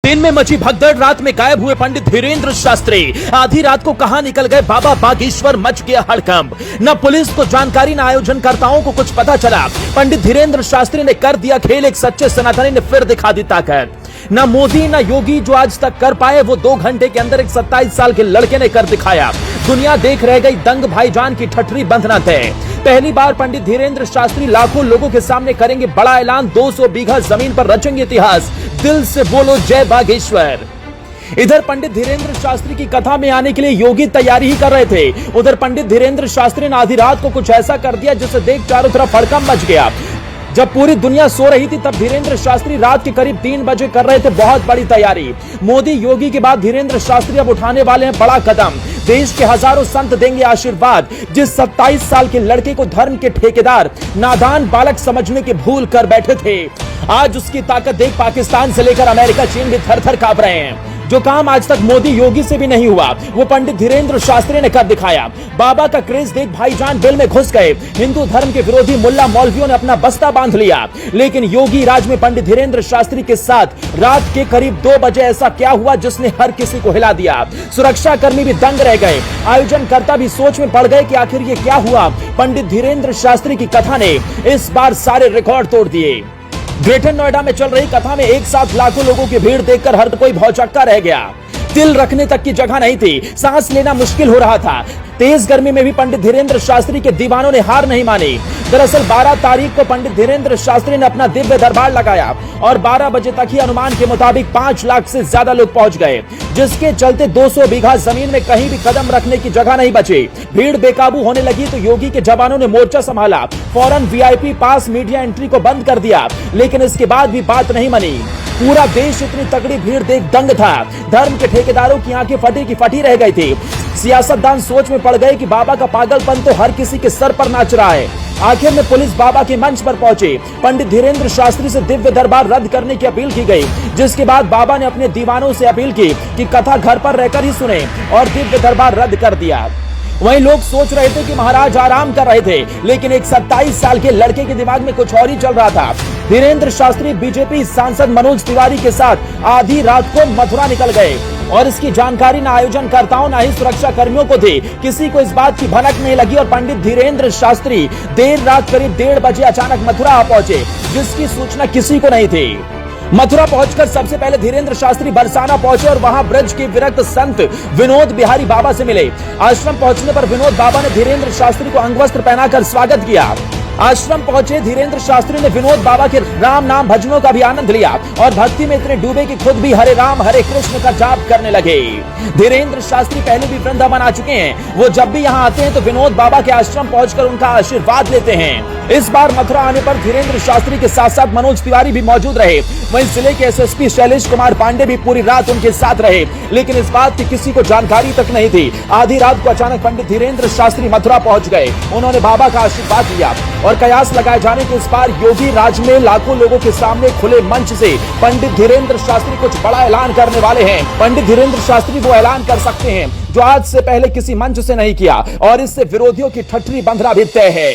दिन में मची भगदड़, रात में गायब हुए पंडित धीरेन्द्र शास्त्री। आधी रात को कहां निकल गए बाबा बागेश्वर, मच गया हड़कंप। न पुलिस को जानकारी, न आयोजनकर्ताओं को कुछ पता चला। पंडित धीरेन्द्र शास्त्री ने कर दिया खेल, एक सच्चे सनातनी ने फिर दिखा दी ताकत। न मोदी न योगी जो आज तक कर पाए, वो 2 घंटे के अंदर एक 27 साल के लड़के ने कर दिखाया। दुनिया देख रह गई, दंग भाईजान की ठठरी बंधना तय। पहली बार पंडित धीरेन्द्र शास्त्री लाखों लोगों के सामने करेंगे बड़ा ऐलान, 200 बीघा जमीन पर रचेंगे इतिहास। दिल से बोलो जय बागेश्वर। इधर पंडित धीरेन्द्र शास्त्री की कथा में आने के लिए योगी तैयारी ही कर रहे थे। उधर पंडित धीरेन्द्र शास्त्री ने आधी रात को कुछ ऐसा कर दिया जिसे देख चारों तरफ हड़कंप मच गया। जब पूरी दुनिया सो रही थी तब धीरेन्द्र शास्त्री रात के करीब 3 बजे कर रहे थे बहुत बड़ी तैयारी। मोदी योगी के बाद धीरेन्द्र शास्त्री अब उठाने वाले हैं बड़ा कदम। देश के हजारों संत देंगे आशीर्वाद। जिस 27 साल के लड़के को धर्म के ठेकेदार नादान बालक समझने की भूल कर बैठे थे, आज उसकी ताकत देख पाकिस्तान से लेकर अमेरिका, चीन भी थर थर कांप रहे हैं। जो काम आज तक मोदी योगी से भी नहीं हुआ, वो पंडित धीरेन्द्र शास्त्री ने कर दिखाया। बाबा का क्रेज देख भाईजान बिल में घुस गए। हिंदू धर्म के विरोधी मुल्ला मौलवियों ने अपना बस्ता बांध लिया। लेकिन योगी राज में पंडित धीरेन्द्र शास्त्री के साथ रात के करीब 2 बजे ऐसा क्या हुआ जिसने हर किसी को हिला दिया। सुरक्षा कर्मी भी दंग रह गए, आयोजनकर्ता भी सोच में पड़ गए कि आखिर ये क्या हुआ। पंडित धीरेन्द्र शास्त्री की कथा ने इस बार सारे रिकॉर्ड तोड़ दिए। ग्रेटर नोएडा में चल रही कथा में एक साथ लाखों लोगों की भीड़ देखकर हर कोई भौचक्का रह गया। तिल रखने तक की जगह नहीं थी, सांस लेना मुश्किल हो रहा था। तेज गर्मी में भी पंडित धीरेन्द्र शास्त्री के दीवानों ने हार नहीं मानी। दरअसल 12 तारीख को पंडित धीरेन्द्र शास्त्री ने अपना दिव्य दरबार लगाया और 12 बजे तक ही अनुमान के मुताबिक 5 लाख से ज्यादा लोग पहुंच गए, जिसके चलते 200 बीघा जमीन में कहीं भी कदम रखने की जगह नहीं बची। भीड़ बेकाबू होने लगी तो योगी के जवानों ने मोर्चा संभाला। फौरन वीआईपी पास, मीडिया एंट्री को बंद कर दिया, लेकिन इसके बाद भी बात नहीं बनी। पूरा देश इतनी तगड़ी भीड़ देख दंग था। धर्म के ठेकेदारों की आंखें फटी की फटी रह गई थी। सियासतदान सोच में पड़ गए कि बाबा का पागलपन तो हर किसी के सर पर नाच रहा है। आखिर में पुलिस बाबा के मंच पर पहुंची। पंडित धीरेन्द्र शास्त्री से दिव्य दरबार रद्द करने की अपील की गई, जिसके बाद बाबा ने अपने दीवानों से अपील की कि कथा घर पर रहकर ही सुने और दिव्य दरबार रद्द कर दिया। वहीं लोग सोच रहे थे कि महाराज आराम कर रहे थे, लेकिन एक 27 साल के लड़के के दिमाग में कुछ और ही चल रहा था। धीरेन्द्र शास्त्री बीजेपी सांसद मनोज तिवारी के साथ आधी रात को मथुरा निकल गए और इसकी जानकारी न आयोजनकर्ताओं न ही सुरक्षा कर्मियों को थी। किसी को इस बात की भनक नहीं लगी और पंडित धीरेन्द्र शास्त्री देर रात करीब 1:30 बजे अचानक मथुरा आ पहुंचे, जिसकी सूचना किसी को नहीं थी। मथुरा पहुंचकर सबसे पहले धीरेन्द्र शास्त्री बरसाना पहुंचे और वहां ब्रज के विरक्त संत विनोद बिहारी बाबा से मिले। आश्रम पहुंचने पर विनोद बाबा ने धीरेन्द्र शास्त्री को अंगवस्त्र पहनाकर स्वागत किया। आश्रम पहुंचे धीरेन्द्र शास्त्री ने विनोद बाबा के राम नाम भजनों का भी आनंद लिया और भक्ति में इतने डूबे कि खुद भी हरे राम हरे कृष्ण का जाप करने लगे। धीरेन्द्र शास्त्री पहले भी वृंदावन आ चुके हैं। वो जब भी यहाँ आते हैं तो विनोद बाबा के आश्रम पहुंचकर उनका आशीर्वाद लेते हैं। इस बार मथुरा आने पर धीरेन्द्र शास्त्री के साथ साथ मनोज तिवारी भी मौजूद रहे। वहीं जिले के एसएसपी शैलेश कुमार पांडे भी पूरी रात उनके साथ रहे, लेकिन इस बात की किसी को जानकारी तक नहीं थी। आधी रात को अचानक पंडित धीरेन्द्र शास्त्री मथुरा पहुंच गए। उन्होंने बाबा का आशीर्वाद लिया और कयास लगाए जाने के इस बार योगी राज में लाखों लोगों के सामने खुले मंच से पंडित धीरेन्द्र शास्त्री कुछ बड़ा ऐलान करने वाले हैं। पंडित धीरेन्द्र शास्त्री वो ऐलान कर सकते हैं जो आज से पहले किसी मंच से नहीं किया और इससे विरोधियों की ठठरी बंधना भी तय है।